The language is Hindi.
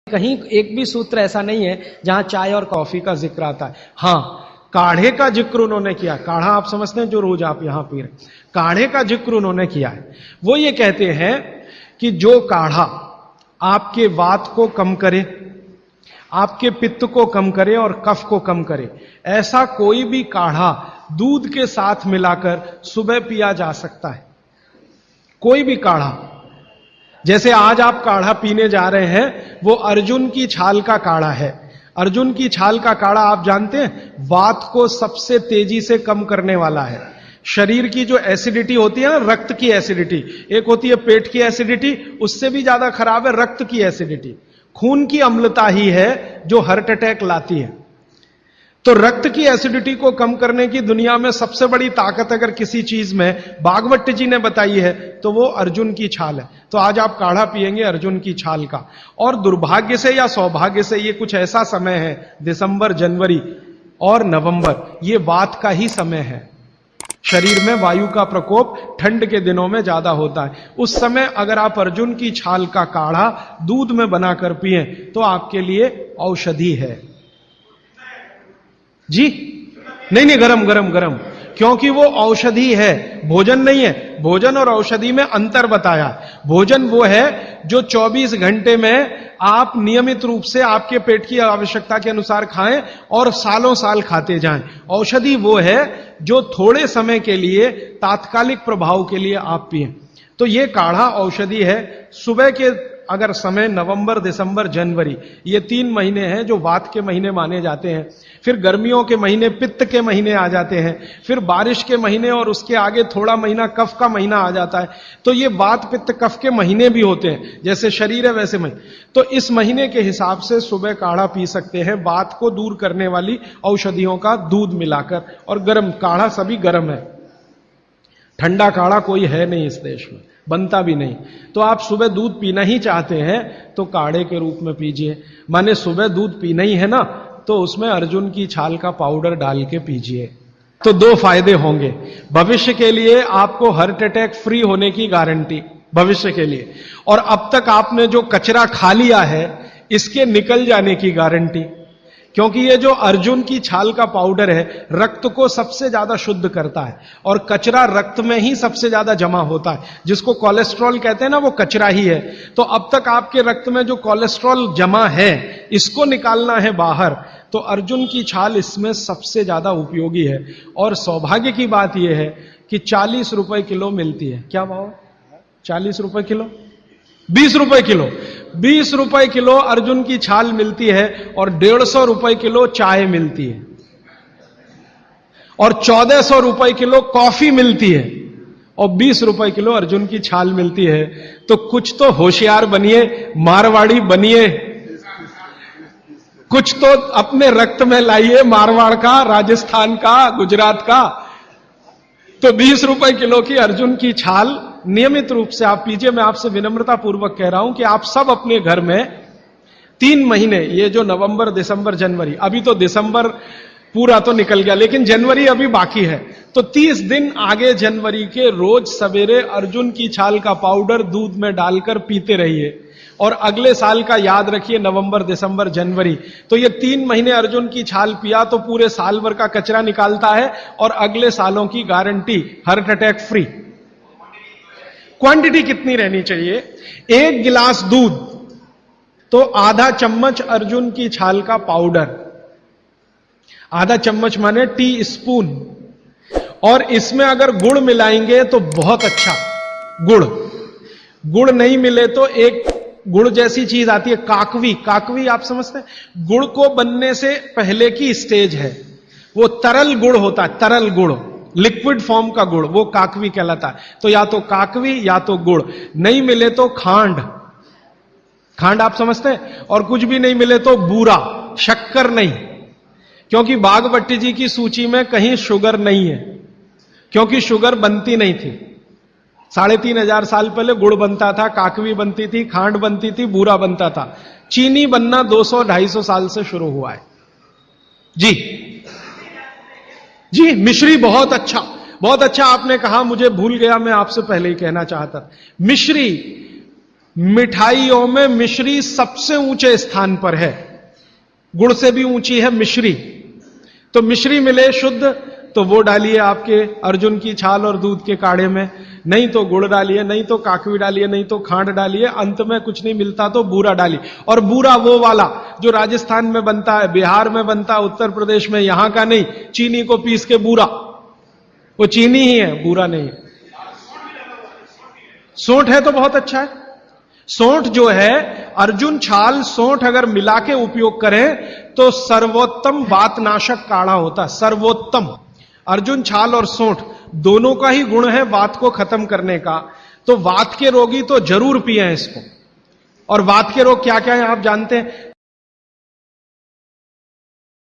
कहीं एक भी सूत्र ऐसा नहीं है जहां चाय और कॉफी का जिक्र आता है। हां, काढ़े का जिक्र उन्होंने किया। काढ़ा आप समझते हैं जो रोज आप यहां पी रहे, काढ़े का जिक्र उन्होंने किया है। वो ये कहते हैं कि जो काढ़ा आपके वात को कम करे, आपके पित्त को कम करे और कफ को कम करे, ऐसा कोई भी काढ़ा दूध के साथ मिलाकर सुबह पिया जा सकता है। कोई भी काढ़ा, जैसे आज आप काढ़ा पीने जा रहे हैं, वो अर्जुन की छाल का काढ़ा है। अर्जुन की छाल का काढ़ा आप जानते हैं, वात को सबसे तेजी से कम करने वाला है। शरीर की जो एसिडिटी होती है ना, रक्त की एसिडिटी, एक होती है पेट की एसिडिटी, उससे भी ज्यादा खराब है रक्त की एसिडिटी। खून की अम्लता ही है जो हार्ट अटैक लाती है। तो रक्त की एसिडिटी को कम करने की दुनिया में सबसे बड़ी ताकत अगर किसी चीज में भागवत जी ने बताई है तो वो अर्जुन की छाल है। तो आज आप काढ़ा पिएंगे अर्जुन की छाल का। और दुर्भाग्य से या सौभाग्य से ये कुछ ऐसा समय है, दिसंबर, जनवरी और नवंबर, ये वात का ही समय है। शरीर में वायु का प्रकोप ठंड के दिनों में ज्यादा होता है। उस समय अगर आप अर्जुन की छाल का काढ़ा दूध में बनाकर पिए तो आपके लिए औषधि है जी। नहीं, गरम गरम गरम, क्योंकि वो औषधि है, भोजन नहीं है। भोजन और औषधि में अंतर बताया। भोजन वो है जो 24 घंटे में आप नियमित रूप से आपके पेट की आवश्यकता के अनुसार खाएं और सालों साल खाते जाएं। औषधि वो है जो थोड़े समय के लिए, तात्कालिक प्रभाव के लिए आप पिएं। तो ये काढ़ा औषधि है। सुबह के अगर समय नवंबर, दिसंबर, जनवरी, ये 3 महीने हैं जो वात के महीने माने जाते हैं। फिर गर्मियों के महीने पित्त के महीने आ जाते हैं। फिर बारिश के महीने और उसके आगे थोड़ा महीना कफ का महीना आ जाता है। तो ये वात पित्त कफ के महीने भी होते हैं, जैसे शरीर है वैसे महीने। तो इस महीने के हिसाब से सुबह काढ़ा पी सकते हैं, वात को दूर करने वाली औषधियों का दूध मिलाकर। और गर्म काढ़ा सभी गर्म है, ठंडा काढ़ा कोई है नहीं इस देश में, बनता भी नहीं। तो आप सुबह दूध पीना ही चाहते हैं तो काढ़े के रूप में पीजिए। माने सुबह दूध पीना ही है ना, तो उसमें अर्जुन की छाल का पाउडर डाल के पीजिए। तो 2 फायदे होंगे। भविष्य के लिए आपको हार्ट अटैक फ्री होने की गारंटी, भविष्य के लिए। और अब तक आपने जो कचरा खा लिया है इसके निकल जाने की गारंटी, क्योंकि ये जो अर्जुन की छाल का पाउडर है रक्त को सबसे ज्यादा शुद्ध करता है। और कचरा रक्त में ही सबसे ज्यादा जमा होता है, जिसको कोलेस्ट्रॉल कहते हैं ना, वो कचरा ही है। तो अब तक आपके रक्त में जो कोलेस्ट्रॉल जमा है इसको निकालना है बाहर, तो अर्जुन की छाल इसमें सबसे ज्यादा उपयोगी है। और सौभाग्य की बात यह है कि 40 रुपए किलो मिलती है। क्या भाव? 40 रुपए किलो, 20 रुपए किलो। 20 रुपए किलो अर्जुन की छाल मिलती है और 150 रुपए किलो चाय मिलती है और 1400 रुपए किलो कॉफी मिलती है और 20 रुपए किलो अर्जुन की छाल मिलती है। तो कुछ तो होशियार बनिए, मारवाड़ी बनिए, कुछ तो अपने रक्त में लाइए, मारवाड़ का, राजस्थान का, गुजरात का। तो 20 रुपए किलो की अर्जुन की छाल नियमित रूप से आप पीजिए। मैं आपसे विनम्रता पूर्वक कह रहा हूं कि आप सब अपने घर में 3 महीने, ये जो नवंबर, दिसंबर, जनवरी, अभी तो दिसंबर पूरा तो निकल गया लेकिन जनवरी अभी बाकी है, तो 30 दिन आगे जनवरी के रोज सवेरे अर्जुन की छाल का पाउडर दूध में डालकर पीते रहिए। और अगले साल का याद रखिए, नवंबर, दिसंबर, जनवरी, तो ये 3 महीने अर्जुन की छाल पिया तो पूरे साल भर का कचरा निकालता है और अगले सालों की guarantee, heart attack free. Quantity कितनी रहनी चाहिए? 1 गिलास दूध तो आधा चम्मच अर्जुन की छाल का पाउडर, आधा चम्मच माने टी स्पून। और इसमें अगर गुड़ मिलाएंगे तो बहुत अच्छा। गुड़ नहीं मिले तो एक गुड़ जैसी चीज आती है, काकवी। काकवी आप समझते हैं? गुड़ को बनने से पहले की स्टेज है, वो तरल गुड़ होता है, तरल गुड़, लिक्विड फॉर्म का गुड़, वो काकवी कहलाता है। तो या तो काकवी या तो गुड़, नहीं मिले तो खांड। खांड आप समझते हैं? और कुछ भी नहीं मिले तो बूरा, शक्कर नहीं, क्योंकि बागवती जी की सूची में कहीं शुगर नहीं है, क्योंकि शुगर बनती नहीं थी। 3500 साल पहले गुड़ बनता था, काकवी बनती थी, खांड बनती थी, बूरा बनता था। चीनी बनना 200-250 साल से शुरू हुआ है जी। मिश्री बहुत अच्छा, बहुत अच्छा आपने कहा, मुझे भूल गया, मैं आपसे पहले ही कहना चाहता था। मिश्री मिठाइयों में मिश्री सबसे ऊंचे स्थान पर है, गुड़ से भी ऊंची है मिश्री। तो मिश्री मिले शुद्ध तो वो डालिए आपके अर्जुन की छाल और दूध के काढ़े में, नहीं तो गुड़ डालिए, नहीं तो काकवी डालिए, नहीं तो खांड डालिए, अंत में कुछ नहीं मिलता तो बूरा डालिए। और बूरा वो वाला जो राजस्थान में बनता है, बिहार में बनता है, उत्तर प्रदेश में, यहां का नहीं, चीनी को पीस के बूरा, वो चीनी ही है, बूरा नहीं है। सोंठ है तो बहुत अच्छा है। सोंठ जो है, अर्जुन छाल सोंठ अगर मिला के उपयोग करें तो सर्वोत्तम वातनाशक काढ़ा होता है, सर्वोत्तम। अर्जुन छाल और सोंठ दोनों का ही गुण है वात को खत्म करने का, तो वात के रोगी तो जरूर पिए इसको। और वात के रोग क्या क्या है आप जानते हैं?